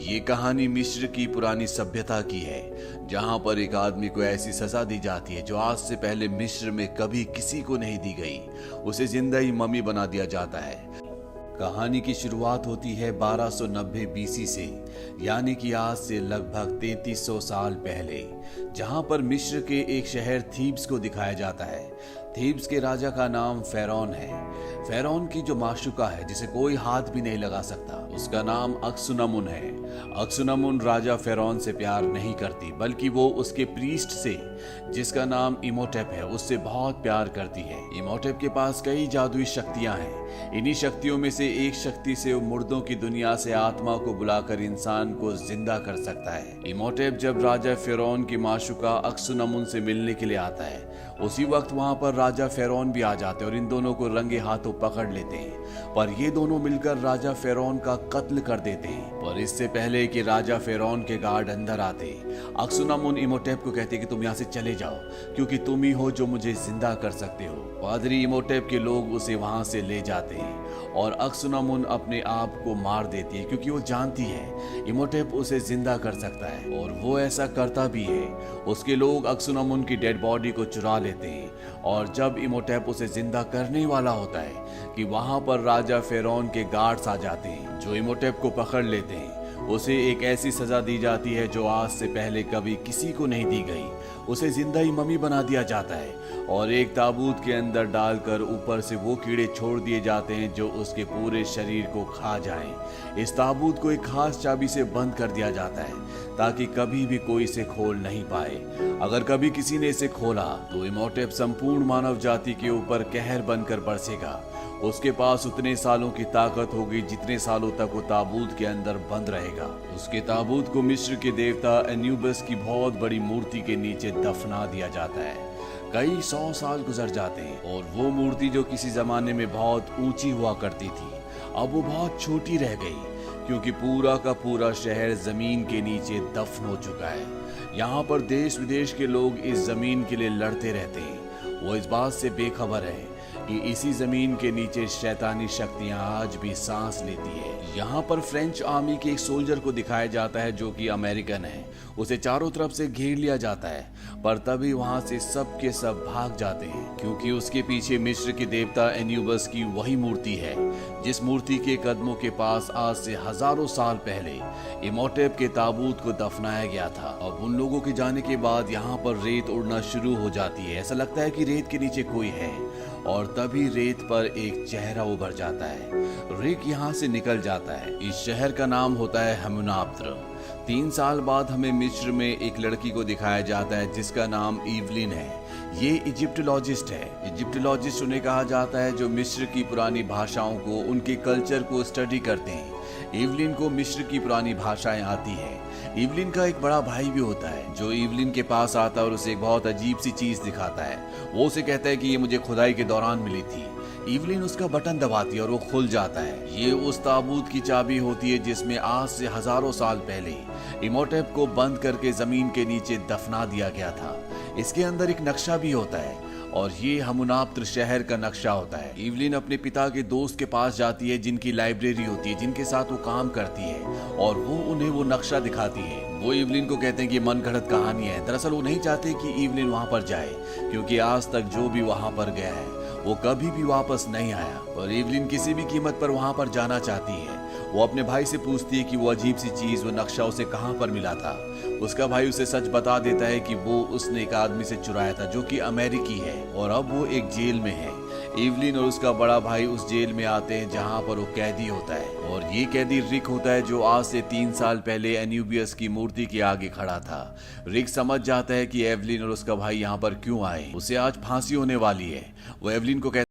ये कहानी मिस्र की पुरानी सभ्यता की है, जहां पर एक आदमी को ऐसी सजा दी जाती है जो आज से पहले मिस्र में कभी किसी को नहीं दी गई। उसे जिंदा ही मम्मी बना दिया जाता है। कहानी की शुरुआत होती है 1290 बीसी से, यानी कि आज से लगभग 3300 साल पहले, जहां पर मिस्र के एक शहर थीब्स को दिखाया जाता है। थीब्स के राजा का नाम फेरौन है। फेरौन की जो माशुका है, जिसे कोई हाथ भी नहीं लगा सकता, उसका नाम अक्सुनमुन है। अक्सुनमुन राजा फेरौन से प्यार नहीं करती, बल्कि वो उसके प्रीस्ट से, जिसका नाम इमोटेप है, उससे बहुत प्यार करती है। इमोटेप के पास कई जादुई शक्तियां हैं। इन्हीं शक्तियों में से एक शक्ति से वो मुर्दों की दुनिया से आत्मा को बुलाकर इंसान को जिंदा कर सकता है। इमोटेप जब राजा फेरौन की माशुका अक्सुनमुन से मिलने के लिए आता है, उसी वक्त वहां पर राजा फेरौन भी आ जाते हैं और इन दोनों को रंगे हाथों पकड़ लेते हैं। पर ये दोनों मिलकर राजा फेरौन का कत्ल कर देते हैं। पर इससे पहले कि राजा फेरौन के गार्ड अंदर आते, अक्सुनमुन इमोटेप को कहते कि तुम यहाँ से चले जाओ, क्योंकि तुम ही हो जो मुझे जिंदा कर सकते हो। पादरी इमोटेप के लोग उसे वहां से ले जाते हैं और अक्सुनमुन अपने आप को मार देती है, क्योंकि वो जानती है इमोटेप उसे जिंदा कर सकता है, और वो ऐसा करता भी है। उसके लोग अक्सुनमुन की डेड बॉडी को चुरा लेते हैं, और जब इमोटेप उसे जिंदा करने वाला होता है कि वहां पर राजा फेरौन के गार्ड्स आ जाते हैं, जो इमोटेप को पकड़ लेते हैं। उसे एक ऐसी सजा दी जाती है जो आज से पहले कभी किसी को नहीं दी गई। उसे जिंदा ही मम्मी बना दिया जाता है और एक ताबूत के अंदर डालकर ऊपर से वो कीड़े छोड़ दिए जाते हैं जो उसके पूरे शरीर को खा जाएं। इस ताबूत को एक खास चाबी से बंद कर दिया जाता है, ताकि कभी भी कोई इसे खोल नहीं पाए। अगर कभी किसी ने इसे खोला तो इमोटेप संपूर्ण मानव जाति के ऊपर कहर बनकर बरसेगा। उसके पास उतने सालों की ताकत होगी जितने सालों तक वो ताबूत के अंदर बंद रहेगा। उसके ताबूत को मिस्र के देवता एन्यूबस की बहुत बड़ी मूर्ति के नीचे दफना दिया जाता है। कई 100 साल गुजर जाते हैं और वो मूर्ति, जो किसी जमाने में बहुत ऊंची हुआ करती थी, अब वो बहुत छोटी रह गई, क्योंकि पूरा का पूरा शहर जमीन के नीचे दफन हो चुका है। यहाँ पर देश विदेश के लोग इस जमीन के लिए लड़ते रहते हैं। वो इस बात से बेखबर है कि इसी जमीन के नीचे शैतानी शक्तियां आज भी सांस लेती है। यहाँ पर फ्रेंच आर्मी के एक सोल्जर को दिखाया जाता है जो कि अमेरिकन है। उसे चारों तरफ से घेर लिया जाता है, पर तभी वहां से सब के सब भाग जाते हैं, क्योंकि उसके पीछे मिस्र के देवता एन्यूबस की वही मूर्ति है, जिस मूर्ति के कदमों के पास आज से हजारों साल पहले इमोटेप के ताबूत को दफनाया गया था। अब उन लोगों के जाने के बाद यहाँ पर रेत उड़ना शुरू हो जाती है। ऐसा लगता है कि रेत के नीचे कोई है, और तभी रेत पर एक चेहरा उभर जाता है। रिक यहाँ से निकल जाता है। इस शहर का नाम होता है हमुनाप्त्र। 3 साल बाद हमें मिस्र में एक लड़की को दिखाया जाता है जिसका नाम ईवलिन है। ये इजिप्टोलॉजिस्ट है। इजिप्टोलॉजिस्ट उन्हें कहा जाता है जो मिस्र की पुरानी भाषाओं को, उनके कल्चर को स्टडी करते हैं। ईवलिन को मिस्र की पुरानी भाषाएं आती है। ईवलिन का एक बड़ा भाई भी होता है जो ईवलिन के पास आता है और उसे एक बहुत अजीब सी चीज दिखाता है। वो उसे कहता है कि ये मुझे खुदाई के दौरान मिली थी। ईवलिन उसका बटन दबाती है और वो खुल जाता है। ये उस ताबूत की चाबी होती है जिसमें आज से हजारों साल पहले इमोटेप को बंद करके जमीन के नीचे दफना दिया गया था। इसके अंदर एक नक्शा भी होता है और ये हमुनाप्त्र शहर का नक्शा होता है। ईवलिन अपने पिता के दोस्त के पास जाती है जिनकी लाइब्रेरी होती है, जिनके साथ वो काम करती है, और वो उन्हें वो नक्शा दिखाती है। वो ईवलिन को कहते हैं कि मन गढ़ंत कहानी है। दरअसल वो नहीं चाहते कि ईवलिन वहां पर जाए, क्योंकि आज तक जो भी वहां पर गया है वो कभी भी वापस नहीं आया। पर ईवलिन किसी भी कीमत पर वहां पर जाना चाहती है। वो अपने भाई से पूछती है कि वो अजीब सी चीज, वो नक्शा उसे कहां पर मिला था। उसका भाई उसे सच बता देता है कि वो उसने एक आदमी से चुराया था जो कि अमेरिकी है, और अब वो एक जेल में है। ईवलिन और उसका बड़ा भाई उस जेल में आते हैं जहां पर वो कैदी होता है, और ये कैदी रिक होता है जो आज से 3 साल पहले एन्यूबियस की मूर्ति के आगे खड़ा था। रिक समझ जाता है कि एवलिन और उसका भाई यहाँ पर क्यों आए। उसे आज फांसी होने वाली है। वो एवलिन को कहता